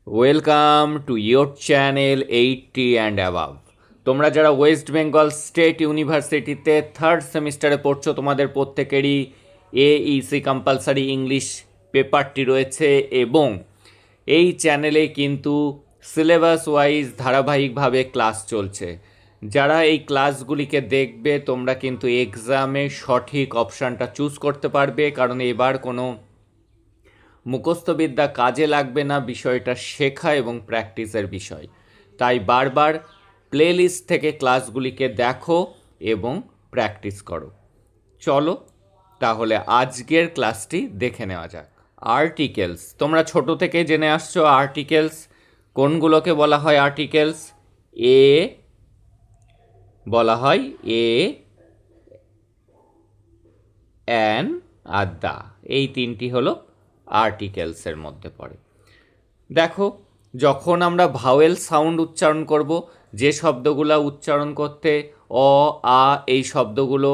Welcome to your channel 80 and above. তোমরা যারা West Bengal state ইউনিভার্সিটিতে থার্ড সেমিস্টারে পড়ছো তোমাদের প্রত্যেকেরই এইসি কম্পালসারি ইংলিশ পেপারটি রয়েছে এবং এই চ্যানেলে কিন্তু সিলেবাস ওয়াইজ ধারাবাহিকভাবে ক্লাস চলছে। যারা এই ক্লাসগুলিকে দেখবে তোমরা কিন্তু এক্সামে সঠিক অপশানটা চুজ করতে পারবে, কারণ এবার কোনো মুখস্থবিদ্যা কাজে লাগবে না, বিষয়টা শেখা এবং প্র্যাকটিসের বিষয়। তাই বারবার প্লেলিস্ট থেকে ক্লাসগুলিকে দেখো এবং প্র্যাকটিস করো। চলো তাহলে আজকের ক্লাসটি দেখে নেওয়া যাক। আর্টিকেলস তোমরা ছোট থেকে জেনে আসছো। আর্টিকেলস কোনগুলোকে বলা হয়? আর্টিকেলস এ বলা হয় এ, অ্যান আর দা, এই তিনটি হলো আর্টিকেলসের মধ্যে পড়ে। দেখো, যখন আমরা ভাওয়েল সাউন্ড উচ্চারণ করব, যে শব্দগুলো উচ্চারণ করতে অ আ এই শব্দগুলো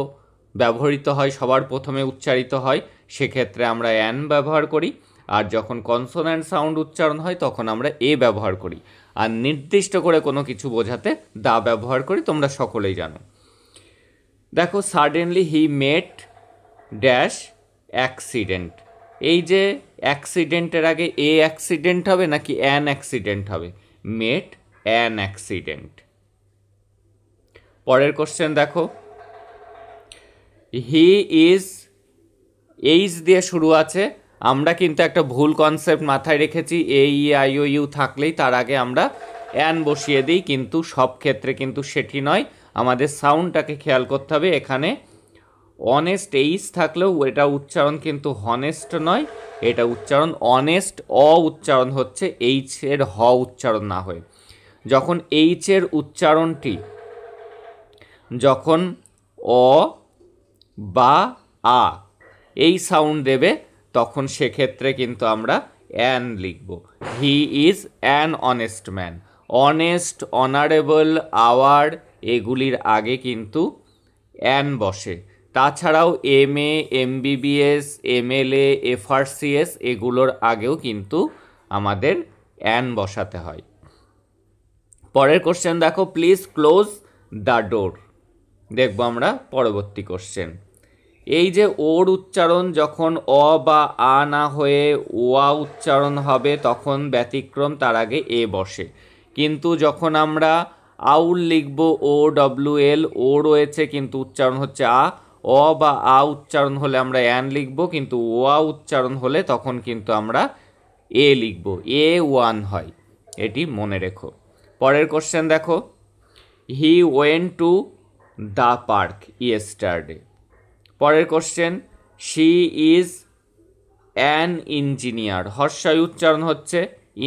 ব্যবহৃত হয়, সবার প্রথমে উচ্চারিত হয়, সেক্ষেত্রে আমরা অ্যান ব্যবহার করি। আর যখন কনসোন্যান্ট সাউন্ড উচ্চারণ হয় তখন আমরা এ ব্যবহার করি। আর নির্দিষ্ট করে কোনো কিছু বোঝাতে দা ব্যবহার করি, তোমরা সকলেই জানো। দেখো, suddenly he met dash accident, এই যে অ্যাক্সিডেন্টের আগে এ অ্যাক্সিডেন্ট হবে নাকি অ্যান অ্যাক্সিডেন্ট হবে? মেট অ্যান অ্যাক্সিডেন্ট। পরের কোশ্চেন দেখো, হি ইজ, এইচ দিয়ে শুরু আছে। আমরা কিন্তু একটা ভুল কনসেপ্ট মাথায় রেখেছি, এ ই আই ও ইউ থাকলেই তার আগে আমরা অ্যান বসিয়ে দিই, কিন্তু সব ক্ষেত্রে কিন্তু সেটি নয়। আমাদের সাউন্ডটাকে খেয়াল করতে হবে। এখানে অনেস্ট এইচ থাকলেও এটা উচ্চারণ কিন্তু হনেস্ট নয়, এটা উচ্চারণ অনেস্ট। অ উচ্চারণ হচ্ছে এইচ এর হ উচ্চারণ না হয়ে। যখন এইচ এর উচ্চারণটি যখন অ বা আ এই সাউন্ড দেবে তখন সেক্ষেত্রে কিন্তু আমরা অ্যান লিখব। He is an honest man. Honest, honourable, award এগুলির আগে কিন্তু অ্যান বসে। তাছাড়াও MA, MBBS, MLA, FRCS এগুলোর আগেও কিন্তু আমাদের অ্যান বসাতে হয়। পরের কোশ্চেন দেখো, প্লিজ ক্লোজ দ্য ডোর। দেখবো আমরা পরবর্তী কোশ্চেন। এই যে ওর উচ্চারণ যখন অ বা আ না হয়ে ওয়া উচ্চারণ হবে তখন ব্যতিক্রম, তার আগে এ বসে। কিন্তু যখন আমরা আউল লিখব, OWL, ও রয়েছে কিন্তু উচ্চারণ হচ্ছে আ। অ বা আ উচ্চারণ হলে আমরা অ্যান লিখব, কিন্তু ওয়া উচ্চারণ হলে তখন কিন্তু আমরা এ লিখব। A1 হয়, এটি মনে রেখো। পরের কোশ্চেন দেখো, he went to the park yesterday. পরের question, she is an engineer. হর্ষই উচ্চারণ হচ্ছে,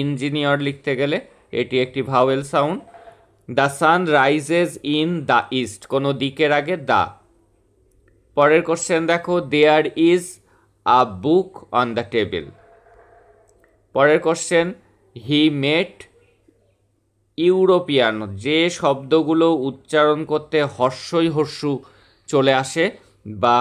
ইঞ্জিনিয়ার লিখতে গেলে এটি একটি vowel sound. The sun rises in the east, কোনো দিকের আগে দা। পরের কোশ্চেন দেখো, there is a book on the table. পরের কোশ্চেন, হি মেট ইউরোপিয়ান। যে শব্দগুলো উচ্চারণ করতে হর্ষই হর্ষু চলে আসে বা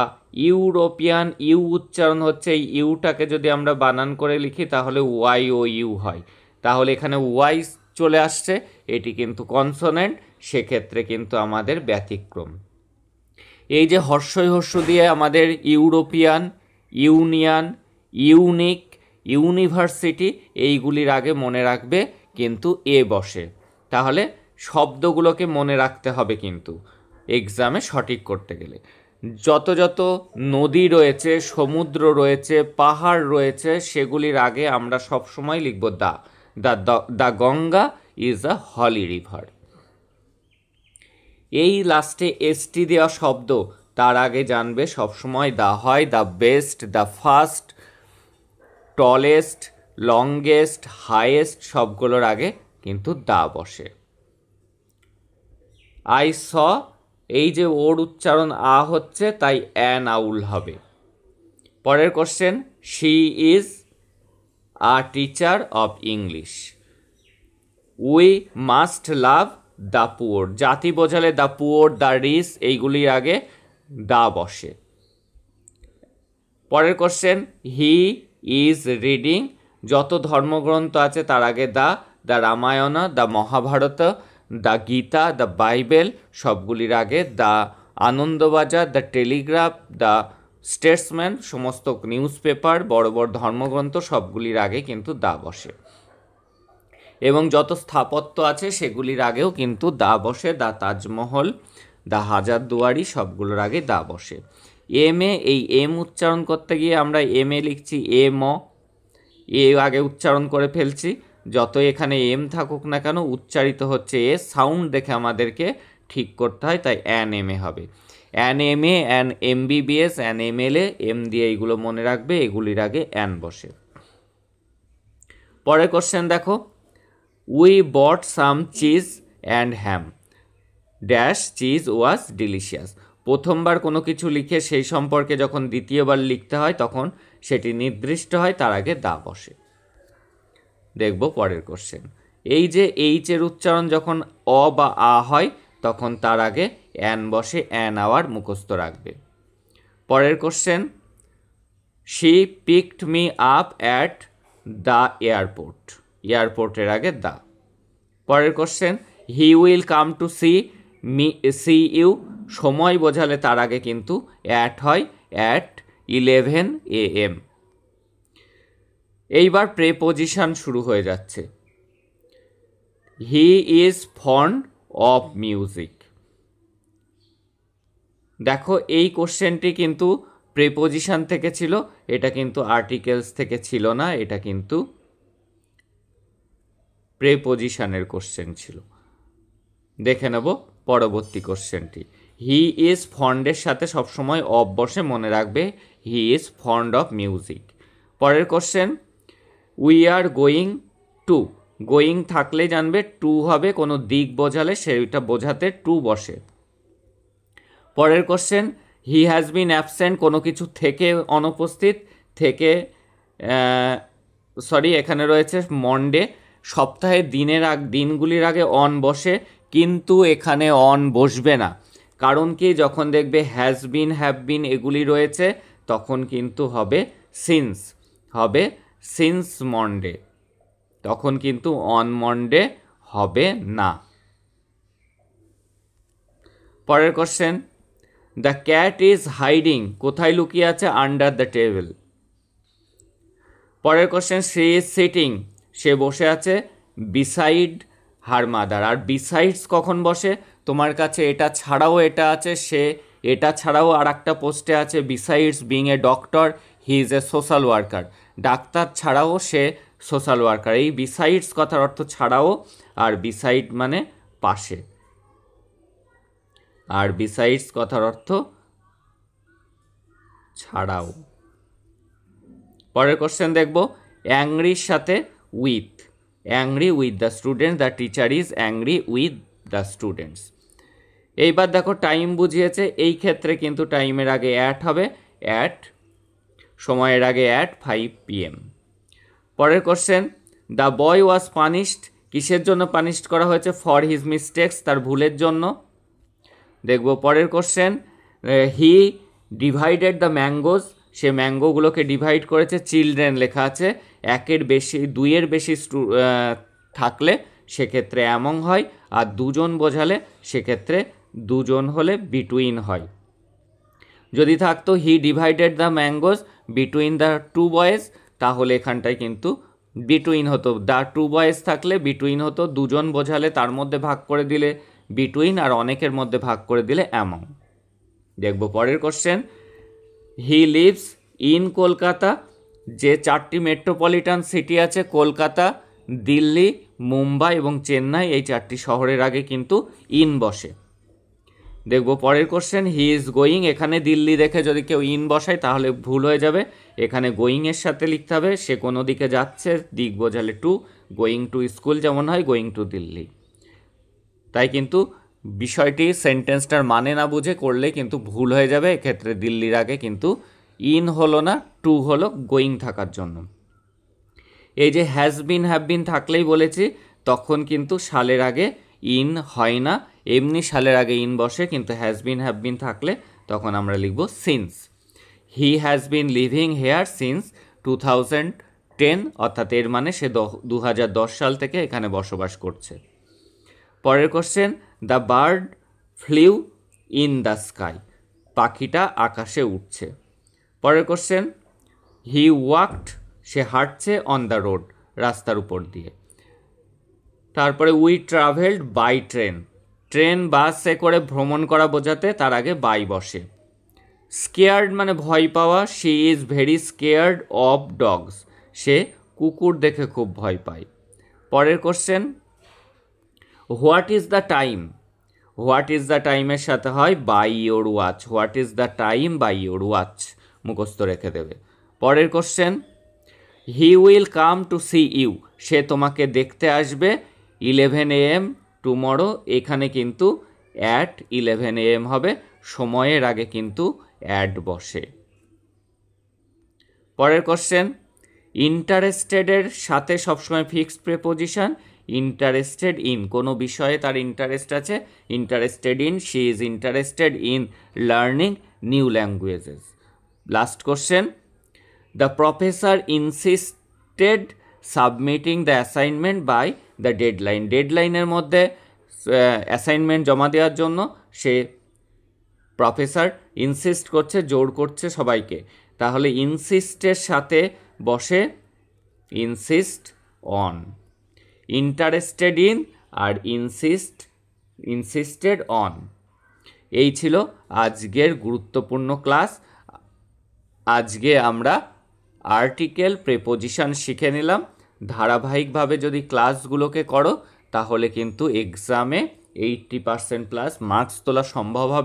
ইউরোপিয়ান, ইউ উচ্চারণ হচ্ছে, এই ইউটাকে যদি আমরা বানান করে লিখি তাহলে ওয়াই ও ইউ হয়। তাহলে এখানে ওয়াই চলে আসছে, এটি কিন্তু কনসোনেন্ট, সেক্ষেত্রে কিন্তু আমাদের ব্যতিক্রম। এই যে হর্ষই হর্ষ দিয়ে আমাদের ইউরোপিয়ান, ইউনিয়ন, ইউনিক, ইউনিভার্সিটি এইগুলির আগে মনে রাখবে কিন্তু এ বসে। তাহলে শব্দগুলোকে মনে রাখতে হবে কিন্তু এক্সামে সঠিক করতে গেলে। যত যত নদী রয়েছে, সমুদ্র রয়েছে, পাহাড় রয়েছে, সেগুলির আগে আমরা সবসময় লিখব দা। The Ganga is a holy river. এই লাস্টে এসটি দেওয়া শব্দ তার আগে জানবে সবসময় দা হয়। The best, the first, tallest, longest, highest সবগুলোর আগে কিন্তু দা বসে। আই স, এই যে ওর উচ্চারণ আ হচ্ছে তাই অ্যান আউল হবে। পরের question, she is a teacher of English. We must love the poor, জাতি বোঝালে দ্য পুয়ার, দ্য রিচ এইগুলির আগে দা বসে। পরের কোশ্চেন, হি ইজ রিডিং যত ধর্মগ্রন্থ আছে তার আগে the Ramayana, the Mahabharata, the Gita, the Bible, সবগুলির আগে the Anandabazar, the Telegraph, the Statesman, সমস্ত নিউজ পেপার, বড় বড় ধর্মগ্রন্থ সবগুলির আগে কিন্তু দা বসে। এবং যত স্থাপত্য আছে সেগুলির আগেও কিন্তু দা বসে। দা তাজমহল, দা হাজারদুয়ারি, সবগুলোর আগে দা বসে। এম এ, এই এম উচ্চারণ করতে গিয়ে আমরা এম এ লিখছি এম, এ আগে উচ্চারণ করে ফেলছি। যত এখানে এম থাকুক না কেন উচ্চারিত হচ্ছে এ, সাউন্ড দেখে আমাদেরকে ঠিক করতে হয়, তাই অ্যান এম এ হবে। An M A, an MBBS, an M L A, M দিয়ে এইগুলো মনে রাখবে, এগুলির আগে অ্যান বসে। পরের কোশ্চেন দেখো, we bought some cheese and ham, dash cheese was delicious. প্রথমবার কোনো কিছু লিখে সেই সম্পর্কে যখন দ্বিতীয়বার লিখতে হয় তখন সেটি নির্দিষ্ট হয়, তার আগে দা বসে। দেখব পরের কোশ্চেন, এই যে এইচের উচ্চারণ যখন অ বা আ হয় তখন তার আগে অ্যান বসে, অ্যান আওয়ার মুখস্থ রাখবে। পরের question, she picked me up at the airport, এয়ারপোর্টের আগে দা। পরের question, he will come to see you, সময় বোঝালে তার আগে কিন্তু অ্যাট হয়, অ্যাট 11 AM। এইবার প্রেপোজিশন শুরু হয়ে যাচ্ছে। হি ইজ ফন্ড অফ মিউজিক। দেখো এই কোশ্চেনটি কিন্তু প্রেপোজিশন থেকে ছিল, এটা কিন্তু আর্টিকেলস থেকে ছিল না, এটা কিন্তু প্রেপোজিশনের কোশ্চেন ছিল। দেখে নেব পরবর্তী কোশ্চেনটি। হি ইজ ফন্ডের সাথে সবসময় অফ বসে, মনে রাখবে he is fond of music. পরের question, we are going to, going থাকলে জানবে টু হবে, কোনো দিক বোঝালে সেটা বোঝাতে টু বসে। পরের question, he has been absent, কোনো কিছু থেকে অনুপস্থিত, থেকে এখানে রয়েছে মন্ডে, সপ্তাহের দিনগুলির আগে অন বসে, কিন্তু এখানে অন বসবে না। কারণ কি, যখন দেখবে হ্যাজ বিন, হ্যাভ বিন এগুলি রয়েছে তখন কিন্তু হবে সিন্স, হবে সিন্স মন্ডে, তখন কিন্তু অন মন্ডে হবে না। পরের question, the cat is hiding, কোথায় লুকিয়ে আছে, আন্ডার দ্য টেবিল। পরের কোশ্চেন, সি ইজ সিটিং, সে বসে আছে বিসাইড হার মাদার। আর বিসাইডস কখন বসে, তোমার কাছে এটা ছাড়াও এটা আছে, সে এটা ছাড়াও আর একটা পোস্টে আছে, besides being a doctor he is a social worker. Doctor ছাড়াও সে সোশ্যাল ওয়ার্কার। এই বিসাইডস কথার অর্থ ছাড়াও, আর বিসাইড মানে পাশে, আর বিসাইডস কথার অর্থ ছাড়াও। পরের কোশ্চেন দেখব, অ্যাংরির সাথে with, angry with the students, the teacher is angry with the students. এইবার দেখো টাইম বুঝিয়েছে, এই ক্ষেত্রে কিন্তু টাইমের আগে অ্যাট হবে, অ্যাট, সময়ের আগে অ্যাট 5 PM। পরের question, the boy was punished, কিসের জন্য পানিশড করা হয়েছে, ফর হিজ মিস্টেক্স, তার ভুলের জন্য। দেখব পরের question, he divided the mangoes, সে ম্যাঙ্গোগুলোকে ডিভাইড করেছে, চিলড্রেন লেখা আছে, একের বেশি, দুইয়ের বেশি থাকলে সেক্ষেত্রে অ্যামং হয়, আর দুজন বোঝালে সেক্ষেত্রে দুজন হলে বিটুইন হয়। যদি থাকতো he divided the mangoes between the two boys, তাহলে এখানটায় কিন্তু বিটুইন হতো, দ্য টু বয়েজ থাকলে বিটুইন হতো, দুজন বোঝালে তার মধ্যে ভাগ করে দিলে বিটুইন, আর অনেকের মধ্যে ভাগ করে দিলে অ্যামং। দেখব পরের question, he lives in Kolkata, যে 4টি মেট্রোপলিটন সিটি আছে, কলকাতা, দিল্লি, মুম্বাই এবং চেন্নাই, এই 4টি শহরের আগে কিন্তু ইন বসে। দেখব পরের কোশ্চেন, হি ইজ গোয়িং, এখানে দিল্লি দেখে যদি কেউ ইন বসায় তাহলে ভুল হয়ে যাবে, এখানে গোয়িংয়ের সাথে লিখতে হবে, সে কোনো দিকে যাচ্ছে, দিক বোঝালে টু, গোয়িং টু স্কুল যেমন হয় গোয়িং টু দিল্লি। তাই কিন্তু বিষয়টি সেন্টেন্সটার মানে না বুঝে করলে কিন্তু ভুল হয়ে যাবে, এক্ষেত্রে দিল্লির আগে কিন্তু ইন হলো না, টু হলো গোয়িং থাকার জন্য। এই যে হ্যাজ বিন, হ্যাভ বিন থাকলেই বলেছি তখন কিন্তু সালের আগে ইন হয় না, এমনি সালের আগে ইন বসে, কিন্তু হ্যাজ বিন, হ্যাভ বিন থাকলে তখন আমরা লিখব since. He has been living here since 10, অর্থাৎ এর মানে সে 2010 সাল থেকে এখানে বসবাস করছে। পরের question, the bird flew in the sky, পাখিটা আকাশে উঠছে। পরের কোশ্চেন, হি ওয়াকড, সে হাঁটছে, অন দ্য রোড, রাস্তার উপর দিয়ে। তারপরে we travelled by train, train বাসে করে ভ্রমণ করা বোঝাতে তার আগে বাই বসে। স্কেয়ার্ড মানে ভয় পাওয়া, she is very scared of dogs, সে কুকুর দেখে খুব ভয় পায়। পরের question, what is the time, what is the টাইমের সাথে হয় by your watch, what is the time by your watch, মুখস্থ রেখে দেবে। পরের question, he will come to see you, সে তোমাকে দেখতে আসবে 11 AM টুমরো, এখানে কিন্তু অ্যাট 11 AM হবে, সময়ের আগে কিন্তু অ্যাড বসে। পরের কোশ্চেন, ইন্টারেস্টেডের সাথে সবসময় ফিক্সড প্রেপোজিশন, ইন্টারেস্টেড ইন, কোনো বিষয়ে তার ইন্টারেস্ট আছে, interested in, she is interested in learning new languages. Last question, the professor insisted submitting the assignment by the deadline, ডেডলাইনের মধ্যে অ্যাসাইনমেন্ট জমা দেওয়ার জন্য সে প্রফেসর ইনসিস্ট করছে, জোর করছে সবাইকে, তাহলে ইনসিস্টের সাথে বসে ইনসিস্ট অন, ইন্টারেস্টেড ইন আর ইনসিস্টেড অন। এই ছিল আজকের গুরুত্বপূর্ণ ক্লাস। আজকে আমরা আর্টিকেল, প্রেপোজিশন শিখে নিলাম। ধারাবাহিকভাবে যদি ক্লাসগুলোকে করো তাহলে কিন্তু এক্সামে 80% প্লাস মার্কস তোলা সম্ভব হবে।